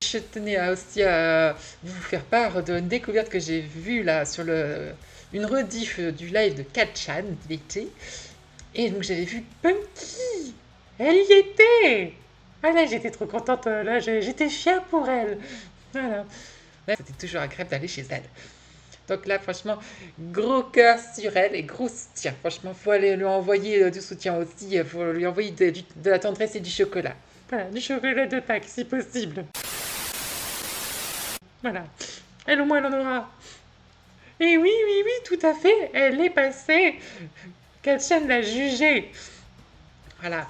Je tenais aussi à vous faire part d'une découverte que j'ai vue là sur une rediff du live de Katchan d'été. Et donc j'avais vu Punky. Elle y était. Ah là j'étais trop contente, là j'étais fière pour elle. Voilà. Ouais, c'était toujours agréable d'aller chez elle. Donc là franchement, gros cœur sur elle et gros soutien. Franchement, faut aller lui envoyer du soutien aussi. Faut lui envoyer de la tendresse et du chocolat. Voilà, du chocolat de Pâques si possible. Voilà. Elle au moins elle en aura. Et oui, oui, oui, tout à fait. Elle est passée. Katchen l'a jugée. Voilà.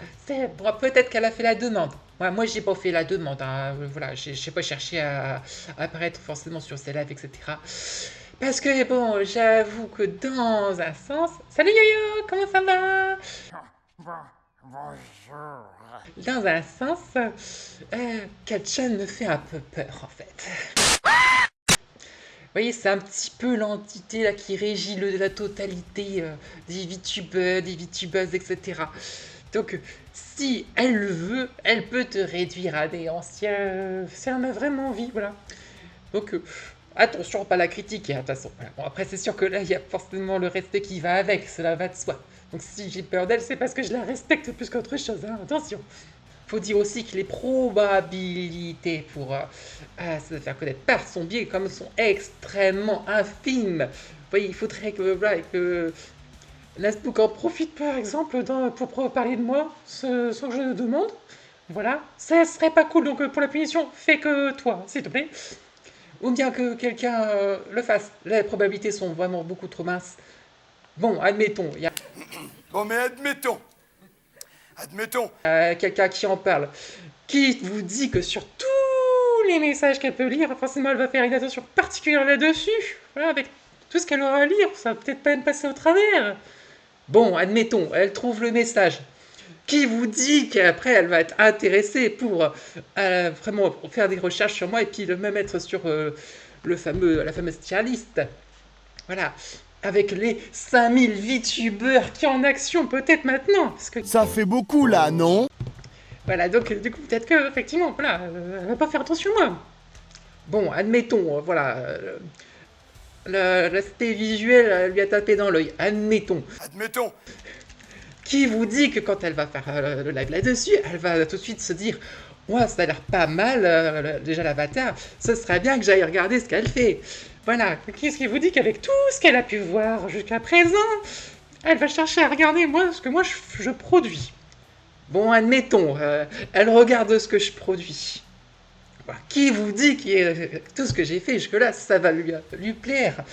Bon, peut-être qu'elle a fait la demande. Moi, j'ai pas fait la demande, hein. Voilà, j'ai pas cherché à apparaître forcément sur ses lives, etc. Parce que bon, j'avoue que dans un sens. Salut Yo-Yo, comment ça va? Bonjour. Dans un sens, Katchen me fait un peu peur en fait. Vous voyez, c'est un petit peu l'entité là qui régit la totalité des VTubers, des VTubeuses, etc. Donc, si elle le veut, elle peut te réduire à néant. Si elle en a vraiment envie, voilà. Donc, attention, pas la critiquer, hein, de toute façon. Voilà. Bon, après, c'est sûr que là, il y a forcément le respect qui va avec, cela va de soi. Donc, si j'ai peur d'elle, c'est parce que je la respecte plus qu'autre chose, hein, attention. Faut dire aussi que les probabilités pour se faire connaître par son biais, comme sont extrêmement infimes. Vous voyez, il faudrait que Lastbook en profite par exemple pour parler de moi, sans que je le demande. Voilà, ça serait pas cool, donc pour la punition, fais que toi, s'il te plaît. Ou bien que quelqu'un le fasse. Les probabilités sont vraiment beaucoup trop minces. Bon, admettons, il y a Bon, mais admettons. quelqu'un qui en parle, qui vous dit que sur tous les messages qu'elle peut lire, forcément elle va faire une attention particulière là-dessus. Voilà, avec tout ce qu'elle aura à lire, ça va peut-être pas me passer au travers. Bon, admettons, elle trouve le message. Qui vous dit qu'après elle va être intéressée pour vraiment faire des recherches sur moi et puis me mettre sur la fameuse tier list. Voilà. Avec les 5000 VTubers qui sont en action peut-être maintenant. Parce que Ça fait beaucoup là, non? voilà, donc du coup peut-être que effectivement, voilà, elle va pas faire attention moi. Bon, admettons, voilà, l'aspect visuel lui a tapé dans l'œil. Admettons. Qui vous dit que quand elle va faire le live là-dessus, elle va tout de suite se dire ouais, ça a l'air pas mal, déjà l'avatar, ce serait bien que j'aille regarder ce qu'elle fait. Voilà, qu'est-ce qui vous dit qu'avec tout ce qu'elle a pu voir jusqu'à présent, elle va chercher à regarder moi ce que moi je produis. Bon, admettons, elle regarde ce que je produis. Voilà. Qui vous dit que tout ce que j'ai fait jusque-là, ça va lui plaire?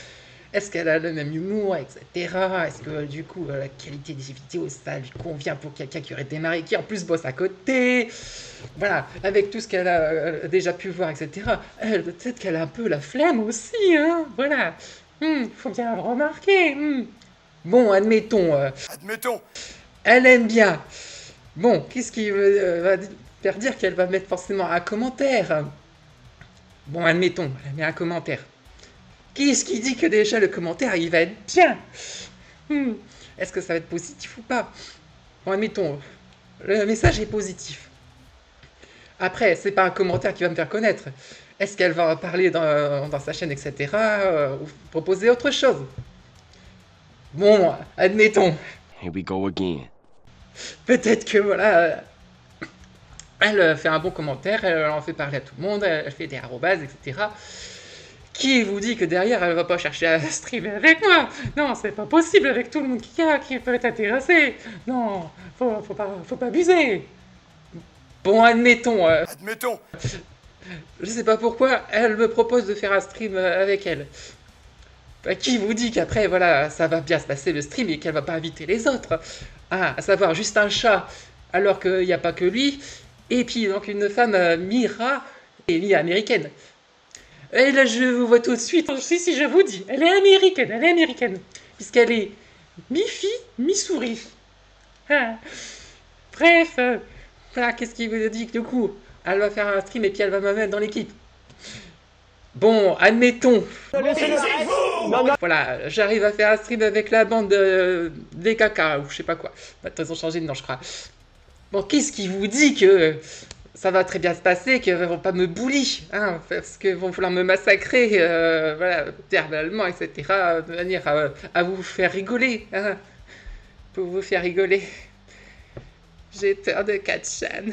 Est-ce qu'elle a le même humour, etc. Est-ce que du coup la qualité des vidéos, ça lui convient pour quelqu'un qui aurait démarré, qui en plus bosse à côté? Voilà, avec tout ce qu'elle a déjà pu voir, etc. Peut-être qu'elle a un peu la flemme aussi, hein. Voilà, faut bien le remarquer. Bon, admettons. Elle aime bien. Bon, qu'est-ce qui va faire dire qu'elle va mettre forcément un commentaire? Bon, admettons, elle met un commentaire. Qu'est-ce qui dit que déjà le commentaire il va être bien? Est-ce que ça va être positif ou pas? Bon, admettons, le message est positif. Après, c'est pas un commentaire qui va me faire connaître. Est-ce qu'elle va parler dans sa chaîne, etc. Ou proposer autre chose? Bon, admettons. Here we go again. Peut-être que voilà, elle fait un bon commentaire, elle en fait parler à tout le monde, elle fait des arrobases, etc. Qui vous dit que derrière, elle va pas chercher à streamer avec moi? Non, c'est pas possible avec tout le monde qui peut être intéressé. Non, faut pas abuser. Bon, admettons. Je sais pas pourquoi, elle me propose de faire un stream avec elle. Bah, qui vous dit qu'après, voilà, ça va bien se passer le stream et qu'elle va pas inviter les autres? Ah, à savoir juste un chat, alors qu'il n'y a pas que lui. Et puis, donc, une femme, Mira, et mi-américaine. Et là, je vous vois tout de suite. Si, je vous dis, elle est américaine. Puisqu'elle est mi-fille, mi-souris. Ah. Bref, voilà, qu'est-ce qui vous dit que du coup, elle va faire un stream et puis elle va me mettre dans l'équipe. Bon, admettons. Voilà, j'arrive à faire un stream avec la bande des caca ou je sais pas quoi. Maintenant, ils ont changé de nom, je crois. Bon, qu'est-ce qui vous dit que ça va très bien se passer, qu'ils vont pas me bully, hein, parce qu'ils vont vouloir me massacrer, voilà, verbalement, etc., de manière à vous faire rigoler, hein, pour vous faire rigoler. J'ai peur de Katchan.